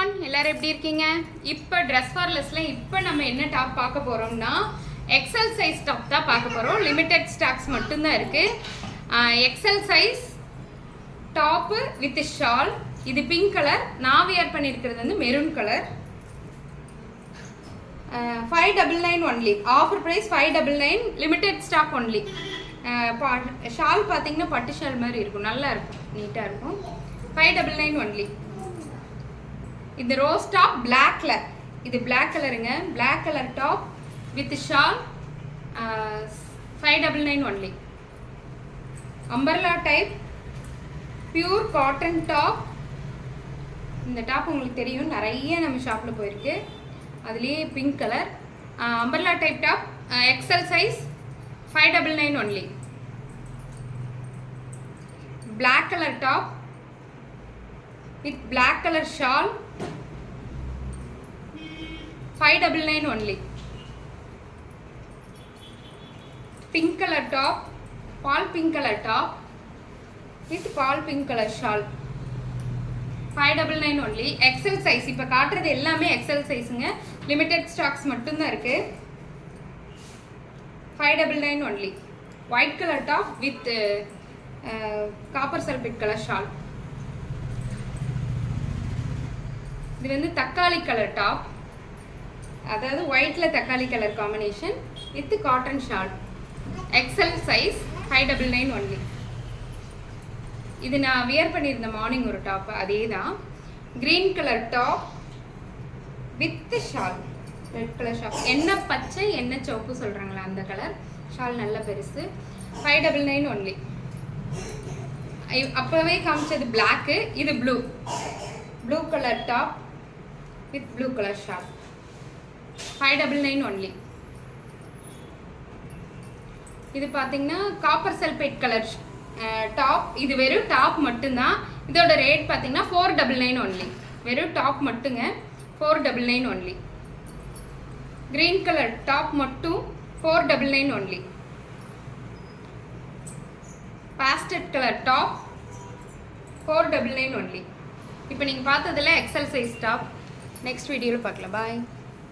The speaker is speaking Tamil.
everyone, எல்லாரும் எப்படி இருக்கீங்க? இப்போ Dress for Lessல இப்போ நம்ம என்ன டாப் பார்க்க போறோம்னா XL சைஸ் டாப் தான் பார்க்க போறோம். லிமிடெட் ஸ்டாக்ஸ் மட்டும் தான் இருக்கு. XL size top with shawl. இது பிங்க் கலர். நான் வியர் பண்ணியிருக்கிறது வந்து maroon colour. 599 only. Offer price 599. Limited stock only. Shawl பார்த்தீங்கன்னா பட்டு ஷால் மாதிரி இருக்கும். நல்லா இருக்கும். நீட்டாக இருக்கும். 599 only. இது ரோஸ் டாப் பிளாக் கலர். இது பிளாக் கலருங்க. Black colour top with shawl 599 only. Umbrella type pure cotton top. இந்த டாப் உங்களுக்கு தெரியும், நிறைய நம்ம ஷாப்பில் போயிருக்கு. அதுலேயே pink colour umbrella type top XL size 599 only. Black colour top with black color shawl 599 only. Pink color top, pal pink color top with pal pink color shawl 599 only. XL size. இப்போ காட்டுறது எல்லாமே XL சைஸுங்க. லிமிடெட் ஸ்டாக்ஸ் மட்டும் தான் இருக்கு. 599 only. White color top with copper sulphate color shawl. இது வந்து தக்காளி கலர் டாப், அதாவது ஒயிட்ல தக்காளி colour combination with cotton shawl. XL size 599 only. இது நான் வியர் பண்ணியிருந்த மார்னிங் ஒரு டாப், அதே தான். Green colour top with shawl. Red colour shawl, என்ன பச்சை என்ன சிவப்பு சொல்கிறாங்களா அந்த கலர் ஷால். நல்ல பெருசு. 599 only. அப்போவே காமிச்சது பிளாக்கு, இது blue. Blue colour top with blue color shawl 599 only. இது பாத்தீங்கன்னா காப்பர் சல்பேட் கலர் டாப். இது வெறும் டாப் மட்டும்தான். இதோட ரேட் பாத்தீங்கன்னா 499 only. வெறும் டாப் மட்டுங்க, 499 only. கிரீன் கலர் டாப் மட்டும் 499 only. பாஸ்டட் கலர் டாப் 499 only. இப்போ நீங்க பார்த்ததுல எக்ஸல் சைஸ் டாப். நெக்ஸ்ட் வீடியோவில் பார்க்கலாம். பாய்.